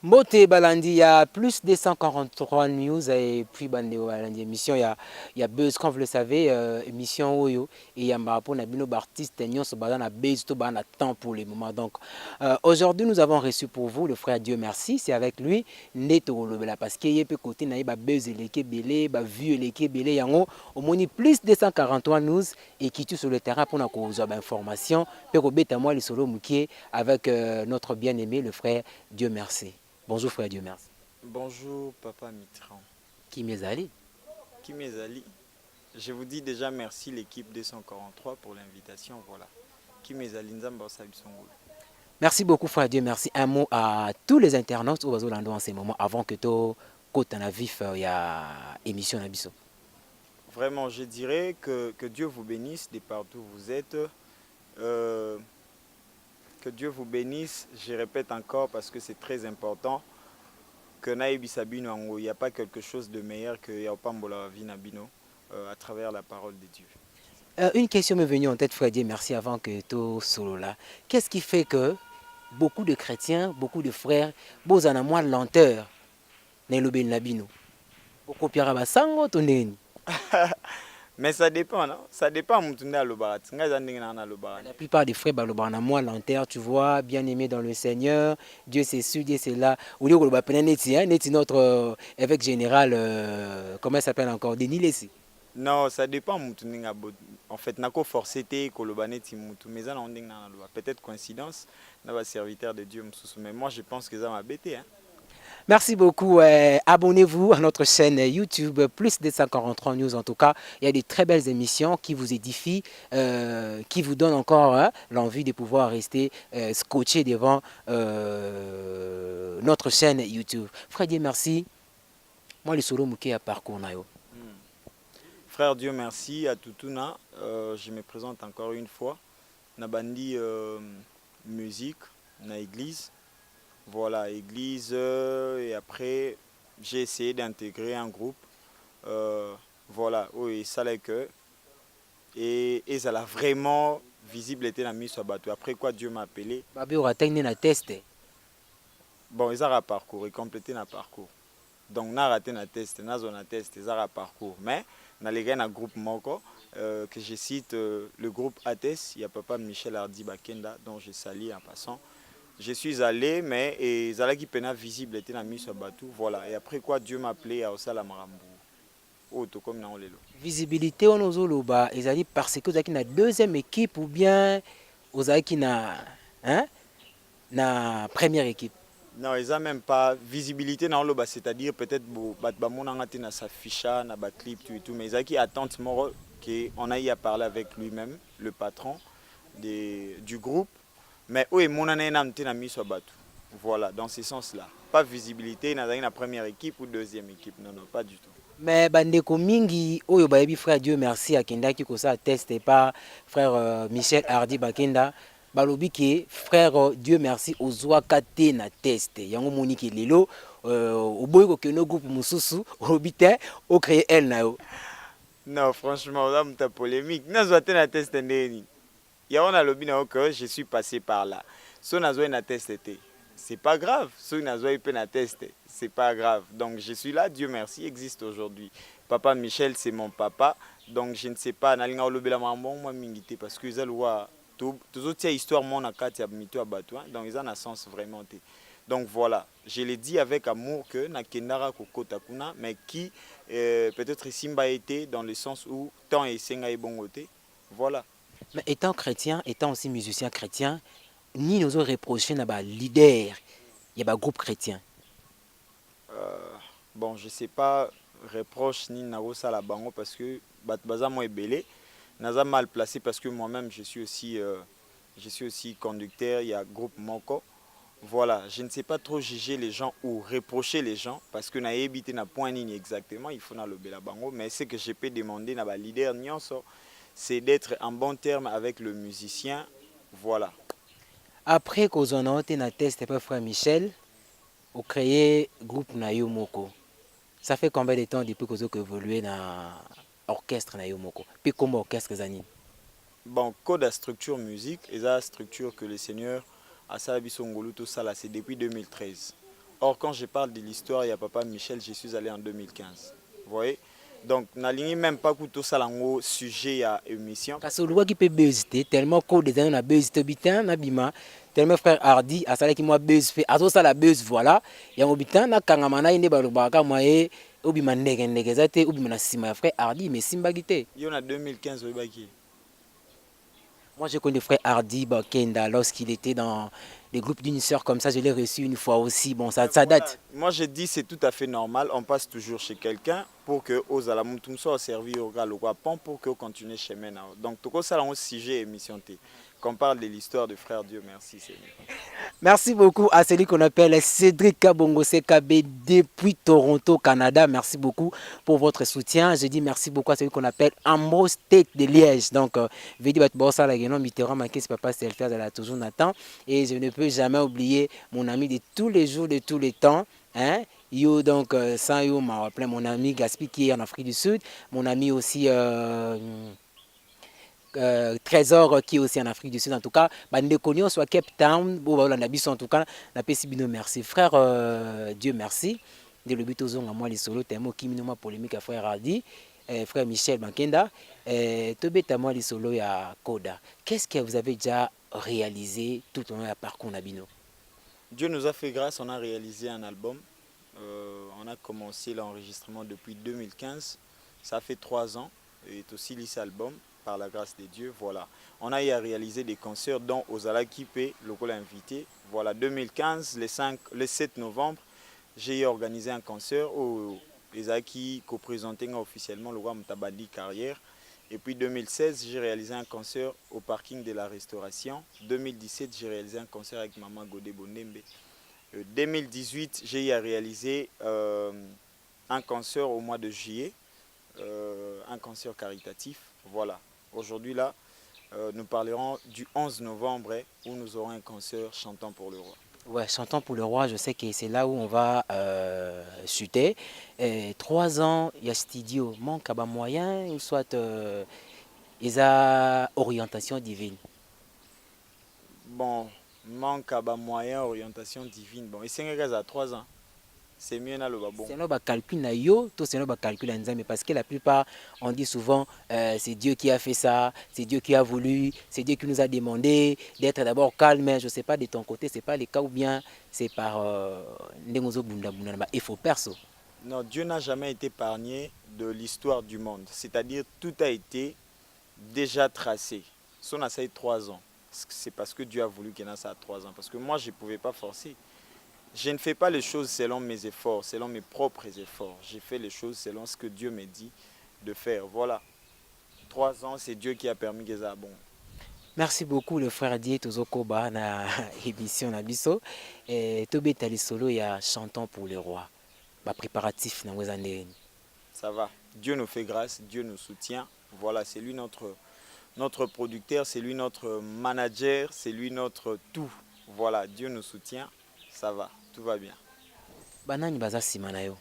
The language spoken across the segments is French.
Moté Balandi, il y a plus de 143 news et puis Bandeo Balandi émission, il y a Buzz, comme vous le savez, émission Oyo, et il y a Marapo Nabino Bartiste, Nyon Sobadan à Buzz, tout ban à temps pour les moments. Donc aujourd'hui, nous avons reçu pour vous le frère Dieu merci, c'est avec lui, Neto Lobela, parce qu'il y a peu côté, il y a Buzz et l'équipe Belé, vu l'équipe Belé, Yango, au moins plus de 143 news et qui tue sur le terrain pour nous avoir information, puis au moi le solo Moukier avec notre bien-aimé, le frère Dieu merci. Bonjour frère Dieu merci. Bonjour Papa Mitran. Qui m'est allé? Qui m'est Ali? Je vous dis déjà merci l'équipe 243 pour l'invitation. Voilà. Qui m'est Ali Nzamba Sabisongolo. Merci beaucoup frère Dieu merci. Un mot à tous les internautes au Bazolando en ces moments avant que tu côte en vif il y a émission Nabiso. Vraiment, je dirais que Dieu vous bénisse de partout où vous êtes. Euh, que Dieu vous bénisse. Je répète encore parce que c'est très important. Que Naïbi Sabino, il n'y a pas quelque chose de meilleur que Yaopambola Vinabino à travers la parole de Dieu. Une question m'est venue en tête frère Dieu merci avant que tu solo là. Qu'est-ce qui fait que beaucoup de chrétiens, beaucoup de frères, beaux en moins lenteur dans le Nabino? Beaucoup de basango toneni. Mais ça dépend, non? Ça dépend de l'Obarat. La plupart des frères, balobana moi lenteur, tu vois, bien aimé dans le Seigneur, Dieu c'est sûr, Dieu c'est là. Au lieu de notre évêque général, comment il s'appelle encore, Denis Lessi. Non, ça dépend. En fait, nako forcé kolobaneti mutu. Mais ça, peut-être coïncidence, n'a serviteur de Dieu. Mais moi, je pense que ça m'a bêté. Hein. Merci beaucoup. Abonnez-vous à notre chaîne YouTube, plus de 143 news en tout cas. Il y a des très belles émissions qui vous édifient, qui vous donnent encore l'envie de pouvoir rester scotché devant notre chaîne YouTube. Freddy, merci. Moi, le solo mouké à parcours. Frère Dieu, merci à Tutuna. Je me présente encore une fois. Nabandi musique, na église. Voilà, église. Et après, j'ai essayé d'intégrer un groupe. Voilà, oui, ça l'est que. Et ça l'a vraiment visible été la mise sur bateau. Après quoi, Dieu m'a appelé. Babi aura terminé la test. Bon, ils ont parcours, ils complété un parcours. Donc, on a raté un test, on a un test, ils ont parcours. Mais, on a les un groupe Moko, que je cite, le groupe ATES, il y a papa Michel Hardy Bakenda, dont je salue en passant. Je suis allé, mais ils ont qui peine visible était la mise sur bateau. Voilà. Et après quoi, Dieu m'a appelé à Osala Marambu. Oh, tout comme dans le Visibilité on ozoloba, ils allaient parce que vous avez une deuxième équipe ou bien vous avez na première équipe. Non, ils n'ont même pas visibilité dans le bas, c'est-à-dire peut-être que na s'afficha, na ba clip tout, mais ils ont attente moro qu'on a eu à parler avec lui-même, le patron du groupe, mais où est mon année n'a mis sur bateau. Voilà, dans ce sens-là. Pas visibilité dans la première équipe ou deuxième équipe, non, non, pas du tout. Mais bandeko mingi oyo bayebi frère Dieu merci akendaki kosa test par frère Michel Hardy Bakenda balobi ke frère Dieu merci ozwa kate na test yango moniki lelo oboyi kokende groupe mususu olobi te o créer elle na yo. Non, franchement, là, c'est polémique. Nous avons un test ndeni. Il y a un lobby que je suis passé par là. Si on a un test, c'est pas grave. Si on a un test, c'est pas grave. Donc je suis là, Dieu merci, existe aujourd'hui. Papa Michel, c'est mon papa. Donc je ne sais pas, nalinga lobby la maman moi mingité parce que ils ont tout autres histoire mon akati abmito abatou. Donc ils ont un sens vraiment. Donc voilà, je l'ai dit avec amour que Nakendara Kokota Kuna, mais qui peut-être Simba était dans le sens où tant et Senga et Bongote. Voilà. Mais étant chrétien, étant aussi musicien chrétien, ni nous reproché na ba leader, il y a ba groupe chrétien. Bon, je ne sais pas, reproche ni Narosa la bango parce que Baza moi belé, Naza mal placé parce que moi-même je suis aussi conducteur, il y a groupe Moko. Voilà, je ne sais pas trop juger les gens ou reprocher les gens parce que na évité na point ni exactement, il faut na le bela bango, mais ce que je peux demander na ba leader nyonso, c'est d'être en bon terme avec le musicien. Voilà. Après qu'on a na test par frère Michel, on créé groupe Nayo Moko. Ça fait combien de temps depuis que vous avez évolué dans l'orchestre Nayo Moko? Puis comme orchestre Zani? Bon, code à structure musique, et la structure que le Seigneur a salabi songolo tout ça là, c'est depuis 2013. Or, quand je parle de l'histoire, il y a Papa Michel, je suis allé en 2015. Vous voyez? Donc, n'aligné même pas que tout ça lango sujet à émission. Parce que le qui peut buzz tellement qu'au des années on a buzz bitin na bima tellement frère Hardy à ça qui moi buzz fait à ça la buzz voilà et en bitin na kangamana inde balobaka moi et obima ndege zate obima na sima frère Hardy mais simba gité. Il y en a 2015 au Baki. Moi, je connais le frère Hardy Bakenda lorsqu'il était dans les groupes d'une sœur comme ça. Je l'ai reçu une fois aussi. Bon, ça Voilà. date. Moi, je dis c'est tout à fait normal. On passe toujours chez quelqu'un pour que aux alamoutum soit servi au gars le guapon pour que continue chez Mena. Donc, tout ça, on sujet émission T. Qu'on parle de l'histoire de frère Dieu. Merci, Seigneur. Merci beaucoup à celui qu'on appelle Cédric Kabongo CKB depuis Toronto, Canada. Merci beaucoup pour votre soutien. Je dis merci beaucoup à celui qu'on appelle Ambo State de Liège. Donc, Vedi Batbosa Laguenon, Mitterrand, Makis, Papa Selfer, de la toujours Nathan. Et je ne peux jamais oublier mon ami de tous les jours, de tous les temps. Hein? Yo, donc, sans yo, m'a rappelé mon ami Gaspi qui est en Afrique du Sud. Mon ami aussi. Trésor qui est aussi en Afrique du Sud. En tout cas, Bandekonion soit Cape Town, en tout cas, la Pessibino, merci. Frère, Dieu merci. De le but aux à moi les solos, tellement qui m'a polémique à frère Hardy, frère Michel Bakenda, Tobé à moi les solos à Koda. Qu'est-ce que vous avez déjà réalisé tout au long de parcours Nabino? Dieu nous a fait grâce, on a réalisé un album. On a commencé l'enregistrement depuis 2015. Ça fait 3 ans. Et aussi cet album. Par la grâce de Dieu, voilà. On a eu à réaliser des concerts dont Ozala Kipé, le rôle invité. Voilà, 2015, le 7 novembre, j'ai organisé un concert où les acquis co-présenté officiellement le roi Mtabadi Carrière. Et puis 2016, j'ai réalisé un concert au parking de la Restauration. 2017, j'ai réalisé un concert avec Maman Godé Bonembe. 2018, j'ai eu à réaliser un concert au mois de juillet, un concert caritatif. Voilà. Aujourd'hui, là, nous parlerons du 11 novembre où nous aurons un concert chantant pour le roi. Ouais, chantant pour le roi, je sais que c'est là où on va chuter. 3 ans, il y a studio, manque à moyen, ou soit il y a orientation divine. Bon, manque à moyen, orientation divine. Bon, et c'est à 3 ans. C'est mieux dans le babon. C'est là calcul na yo, tout c'est là calcul mais parce que la plupart on dit souvent c'est Dieu qui a fait ça, c'est Dieu qui a voulu, c'est Dieu qui nous a demandé d'être d'abord calme, mais je sais pas de ton côté, c'est pas le cas ou bien c'est par ndengozo bunda bunda il faut perso. Non, Dieu n'a jamais été épargné de l'histoire du monde. C'est-à-dire tout a été déjà tracé. Son a 3 ans. C'est parce que Dieu a voulu qu'il y ait ça à 3 ans. Parce que moi, je ne pouvais pas forcer. Je ne fais pas les choses selon mes efforts, selon mes propres efforts. J'ai fait les choses selon ce que Dieu me dit de faire. Voilà. 3 ans, c'est Dieu qui a permis que ça bon. Merci beaucoup le frère Dié Tozokoba na émission na biso. Tobeta li solo ya chantant pour le roi. Ba préparatif na wezandeni. Ça va. Dieu nous fait grâce, Dieu nous soutient. Voilà, c'est lui notre producteur, c'est lui notre manager, c'est lui notre tout. Voilà, Dieu nous soutient. Ça va, tout va bien. Banani baza sima na yo.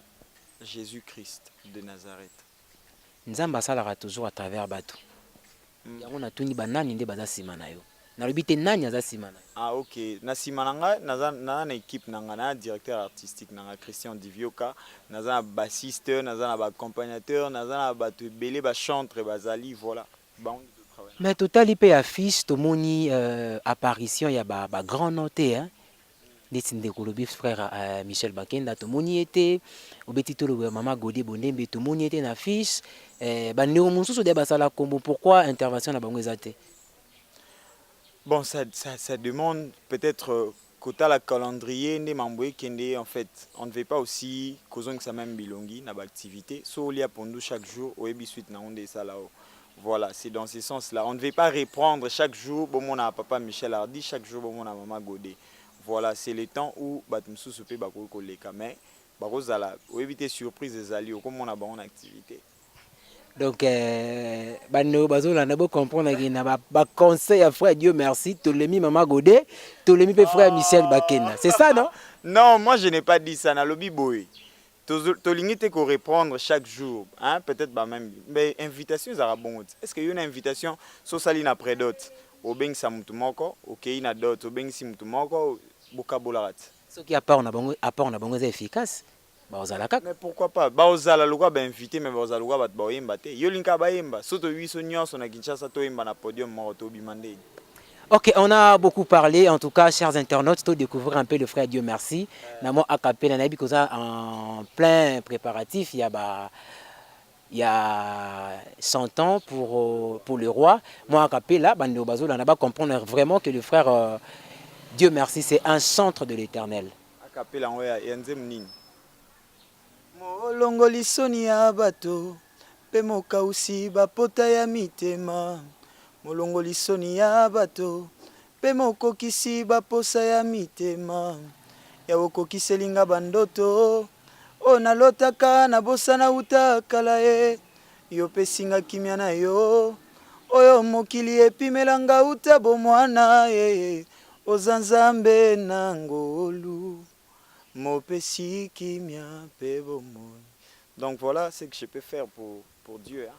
Jésus-Christ de Nazareth. Nzamba asalaka toujours à travers bato. Yango natuni banani nde baza sima na yo. Nalobi te nani aza sima na yo. Ah ok, na sima nanga na équipe nanga na directeur artistique nanga Christian Divioka, naza na bassiste, naza na ba accompagnateur, naza na bato belé ba chantre bazali voilà. Bon de travail. Mais total ipe affiche tomoni apparition ya ba grand noté hein. Neti ndeko lobi frère Michel Bakenda tomoni ete obeti to le Maman Godé Bonembe tomoni ete na affiche bandeko mosusu de basala kombo pourquoi intervention na bango ezate. Bon ça demande peut-être quota la calendrier ne mamboye kende en fait on ne veut pas aussi kozong sa même bilongi na ba activité so lia pondu chaque jour au ebi suite na onde ça là-haut. Voilà, c'est dans ce sens-là. On ne veut pas reprendre chaque jour bon mon a papa Michel Hardy, chaque jour bon mon a Maman Godé. Voilà, c'est le temps où Batumsu se peut bakoko leka mais bakozala ou éviter surprise des alliés comme on a bon activité. Donc bano bazolanda bo comprendre que na ba conseil à frère Dieu merci Tolemi Maman Godé, Tolemi pe frère Michel Bakenda. C'est ça non? Non, moi je n'ai pas dit ça na lobby boy. Tolingi te ko reprendre chaque jour, hein, peut-être bah même mais invitation ça bon. Est-ce qu'il y a une invitation so saline après d'autres? Au beng sa mutu moko, OK, na d'autres au beng si mutu moko bokabola rat. Ce qui apport on a bon efficace. Bah aux alaka. Mais pourquoi pas? Bah ozala loko ba invité mais ozala loko ba ba yemba te. Yo linka ba yemba. Soto wiso nyonso na Kinshasa to yemba na podium mo to bimande. Ok, on a beaucoup parlé, en tout cas, chers internautes, de découvrir un peu le frère Dieu merci. Namo akapé nanabi koza en plein préparatif, il y a 100 ans pour le roi. Moi akapé là, bande bazo là, on va comprendre vraiment que le frère Dieu merci, c'est un centre de l'Éternel. Akapé la ngoya yanze mnini. Molongoli soni ya bato, pe mokausi bapota ya mitema. Molongoli soni ya bato, pe mokokisi baposa ya mitema. Ya okokiselinga bandoto, o nalotaka na bosana uta kala ye. Yo pesinga kimia na yo, oyo mokili epimelanga uta bomwana ye. Oza nzambe na ngolu. Donc voilà ce que je peux faire pour Dieu. Hein.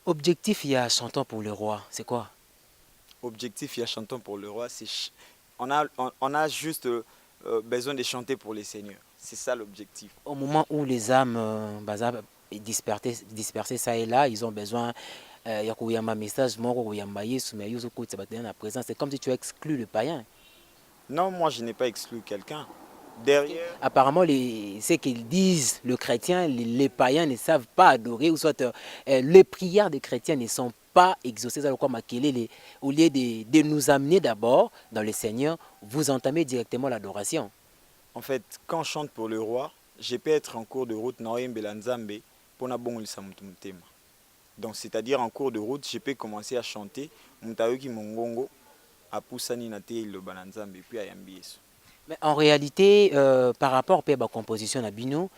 Objectif, il y a 100 ans pour le roi, c'est quoi? Objectif, il y a chantons pour le roi, c'est on a juste besoin de chanter pour les seigneurs. C'est ça l'objectif. Au moment où les âmes dispersées ça et là, ils ont besoin ya koyamba message moko koyamba Yesu mais yozo ko tsabatena na présence, c'est comme si tu exclus le païen. Non, moi je n'ai pas exclu quelqu'un. Derrière. Apparemment, ce qu'ils disent, le chrétien, les païens ne savent pas adorer, ou soit les prières des chrétiens ne sont pas exaucées. Au lieu de nous amener d'abord dans le Seigneur, vous entamez directement l'adoration. En fait, quand je chante pour le roi, je peux être en cours de route, pour donc, c'est-à-dire en cours de route, je peux commencer à chanter, mais en réalité, par rapport à la composition à Bino,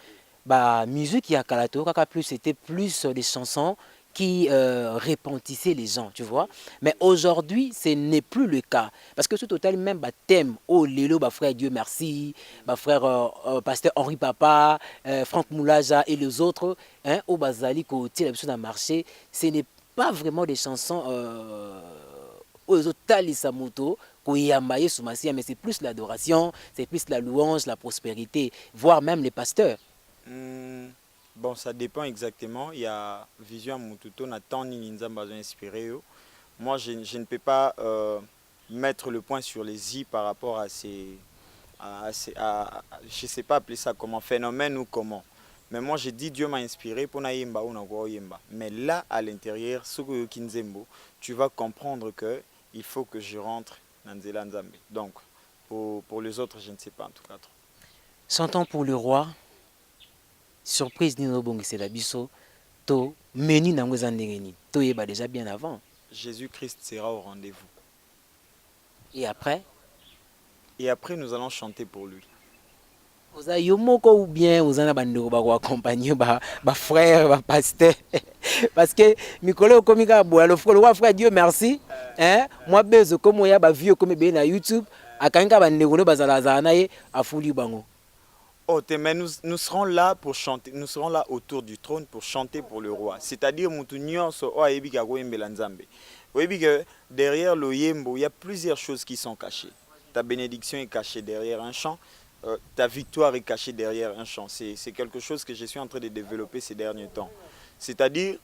la musique qui a Kalato, c'était plus des chansons qui repentissaient les gens, tu vois. Mais aujourd'hui, ce n'est plus le cas. Parce que ce total, même thème, oh Lélo, frère Dieu merci, frère pasteur Henri Papa, Franck Moulaja et les autres, hein, au Bazali, côté la chose marché, ce n'est pas vraiment des chansons aux autres moto, mais c'est plus l'adoration, c'est plus la louange, la prospérité, voire même les pasteurs. Bon, ça dépend exactement. Il y a Vision Mututo, on a tant Ninzamba inspiré. Moi, je ne peux pas mettre le point sur les i par rapport à je ne sais pas appeler ça comment, phénomène ou comment. Mais moi, j'ai dit Dieu m'a inspiré pour Naïmba ou Nagoyemba. Mais là, à l'intérieur, tu vas comprendre que il faut que je rentre dans Nzela Nzambe. Donc, pour les autres, je ne sais pas en tout cas trop. 100 ans pour le roi. Surprise Nino Bongi c'est la biso. To meni nango zandengeni. To yeba déjà bien avant. Jésus-Christ sera au rendez-vous. Et après? Et après, nous allons chanter pour lui. Oza yomoko ou bien ozana bandeko ba ko accompagner ba frère, ba pasteur. Parce que mikolo komika bo le frère Dieu merci. Hein? Moi bezo comme ya ba vieux comme be na YouTube, akanga bandeko no bazala zana ye afuli bango. Oh, mais nous serons là pour chanter, nous serons là autour du trône pour chanter pour le roi. C'est-à-dire, derrière le yembo, il y a plusieurs choses qui sont cachées. Ta bénédiction est cachée derrière un chant, ta victoire est cachée derrière un chant. C'est quelque chose que je suis en train de développer ces derniers temps. C'est-à-dire,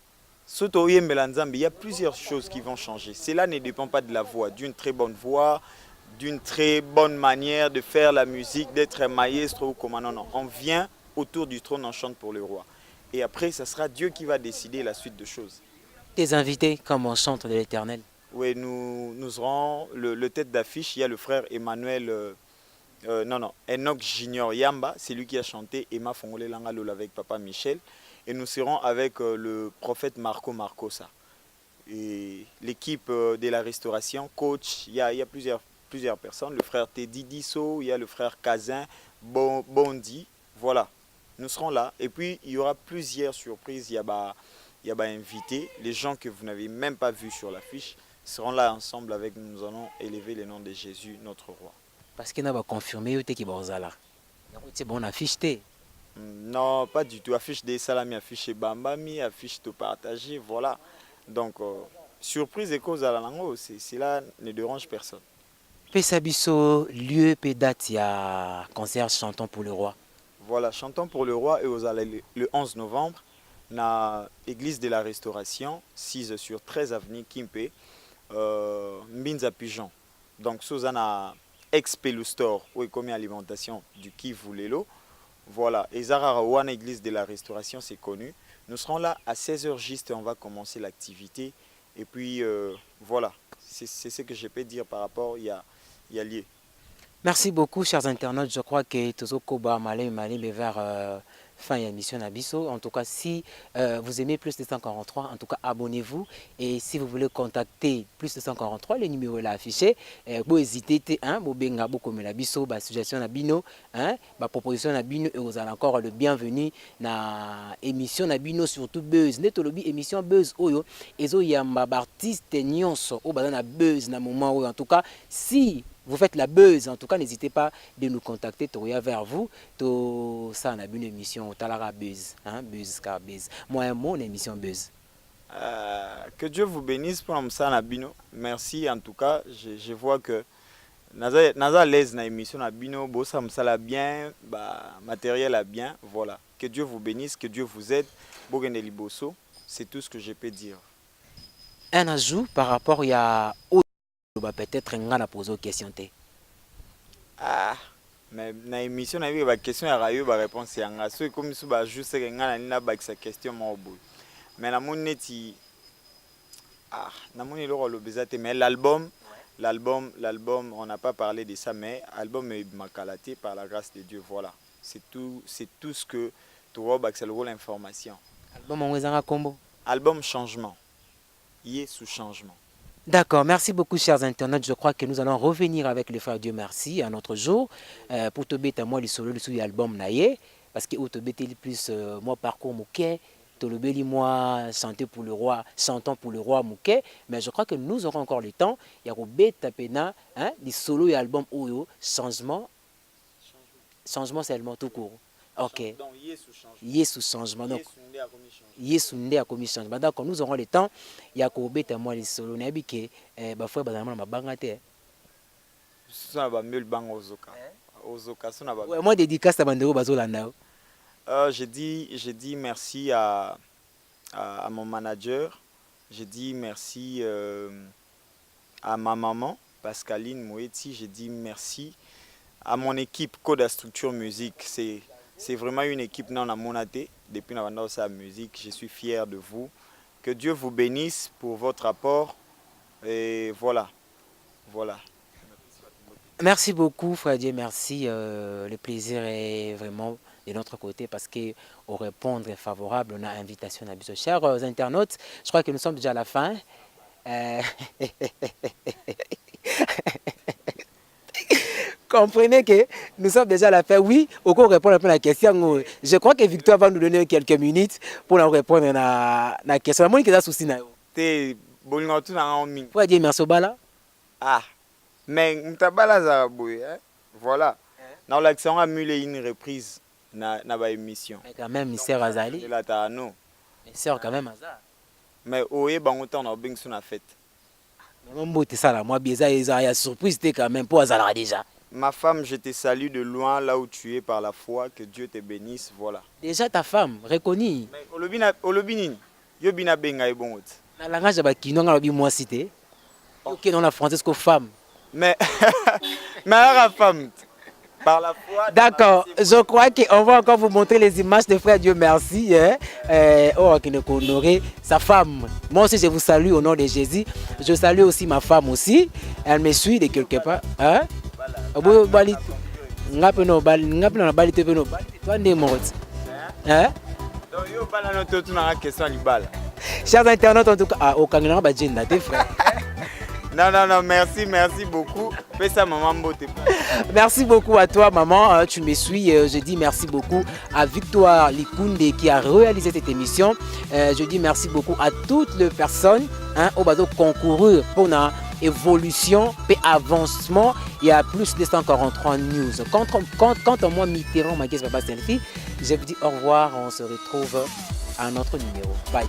il y a plusieurs choses qui vont changer. Cela ne dépend pas de la voix, d'une très bonne voix, d'une très bonne manière de faire la musique, d'être un maestro ou comment. Non, non. On vient autour du trône, on chante pour le roi. Et après, ce sera Dieu qui va décider la suite de choses. Tes invités comme on chante de l'Éternel? Oui, nous aurons le tête d'affiche. Il y a le frère Emmanuel, Enoch Junior Yamba. C'est lui qui a chanté Emma Fongole Langalola avec Papa Michel. Et nous serons avec le prophète Marco Marcosa. Et l'équipe de la restauration, coach, il y a plusieurs personnes, le frère Teddy Disso, il y a le frère Kazin, Bondi, voilà, nous serons là. Et puis il y aura plusieurs surprises, il y a invités, les gens que vous n'avez même pas vus sur l'affiche seront là ensemble avec nous, nous allons élever le nom de Jésus, notre roi. Parce qu'il n'a confirmé que c'est bon affiche. Non, pas du tout, affiche des salami, affiche Bambami, affiche tout partagé, voilà. Donc, surprise et cause à la langue, cela ne dérange personne. Pesabiso, lieu, pédate, il y a concert Chantons pour le Roi. Voilà, Chantons pour le Roi et aux le 11 novembre, na Église de la Restauration, 6 sur 13 avenue Kimpe, Mbinza Pigeon. Donc, Suzana ex-Pelu Store, où est commis alimentation du Kivu Lelo. Voilà, et Zararawana, Église de la Restauration, c'est connu. Nous serons là à 16h juste et on va commencer l'activité. Et puis, voilà, c'est ce que je peux dire par rapport, il y a lié. Merci beaucoup, chers internautes. Je crois que Tozo Koba Malé vers fin de l'émission Nabiso. En tout cas, si vous aimez plus de 143, en tout cas, abonnez-vous. Et si vous voulez contacter plus de 143, le numéro est là affiché. Vous hésitez, vous benga beaucoup comme Nabiso, bah suggestion Nabino, bah proposition Nabino et vous allez encore le bienvenu na émission Nabino surtout Buzz. Netolobi émission Buzz Oyo. Ezo yamba artiste nyonso au bazana Buzz na moment où en tout cas si vous faites la buzz, en tout cas, n'hésitez pas de nous contacter, Toria vers vous. Ça, on a une émission, Talara Buzz, Buzz car Buzz. Moi, mon émission Buzz. Que Dieu vous bénisse pour ça, Nabino. Merci, en tout cas, je vois que Naza l'aise na émission Nabino, Bossa Msala bien, matériel a bien, voilà. Que Dieu vous bénisse, que Dieu vous aide. Bogeneli Bosso, c'est tout ce que je peux dire. Un ajout par rapport à peut-être nga na poser question te. Mais na émission na ba question ya rayo ba réponse ya nga so comme so ba juste nga na na ba sa question mo boy. Mais na mon neti na mon lo lo bezate mais l'album on n'a pas parlé de ça mais album est makalaté par la grâce de Dieu, voilà. C'est tout ce que tu vois ba le rôle information. Album on ezanga combo. Album changement. Y est sous changement. D'accord, merci beaucoup chers internautes. Je crois que nous allons revenir avec le frère Dieu merci un autre jour pour te bêter moi les solos de l'album naïe parce que te bêter plus moi parcours mouquet, te le béli moi chanter pour le roi, chantons pour le roi mouquet, mais je crois que nous aurons encore le temps. Il y a bêta pena les solos et album oyo changement seulement tout court. Ok. Yesu changement. Donc, Yesu ndé a commis changement. Donc, nous aurons le temps. Il y a qu'au bête moi les solos. N'abi que bafoué bazama ma bangate. Ça va mieux le bang Ozoka. Ça va. Ouais, moi dédicace à bandero bazolanda. J'ai dit merci à mon manager. J'ai dit merci à ma maman Pascaline Moeti. J'ai dit merci à mon équipe Coda Structure Musique. C'est vraiment une équipe non à monaté depuis la musique. Je suis fier de vous. Que Dieu vous bénisse pour votre apport. Et voilà. Merci beaucoup, frère Dieu, merci. Le plaisir est vraiment de notre côté parce qu'au répondre favorable, on a invitation à nos chers internautes. Je crois que nous sommes déjà à la fin. Comprenez que nous sommes déjà à la fin. Oui, au cours répondre un peu à la question. Je crois que Victor va nous donner quelques minutes pour nous répondre à la question. Moi, il y a un souci. Faut dire merci au bala. Mais Mtabala Zaraboué, voilà. Dans l'action a mulé une reprise na ba émission. Quand même, Mister Azali. Là ta non. Mister quand même Azali. Mais oye bangotan na bing sur la fête. Mon beau t'es ça là, moi bien ça il y a surprise t'es quand même pour Azala déjà. Ma femme, je te salue de loin là où tu es par la foi, que Dieu te bénisse, voilà. Déjà ta femme, reconnue. Mais olobini, yo bina benga e bon. Na langage ba kino nga lobi moi cité. OK dans la française ko femme. Mais la femme par la foi. D'accord, je crois qu'on va encore vous montrer les images de frère Dieu merci qui nous honorer sa femme. Moi aussi je vous salue au nom de Jésus. Je salue aussi ma femme aussi. Elle me suit de quelque part, Chers internautes, en tout cas, au Kangana Bajinda, des frères. Non, merci beaucoup. Fais ça, maman. Merci beaucoup à toi, maman. Tu me suis. Je dis merci beaucoup à Victoire Likunde qui a réalisé cette émission. Je dis merci beaucoup à toutes les personnes au bateau concouru pour notre évolution et avancement. Il y a plus de 143 news. Quant à moi, Mitterrand, ma guest, Papa Selfie, je vous dis au revoir. On se retrouve à notre numéro. Bye.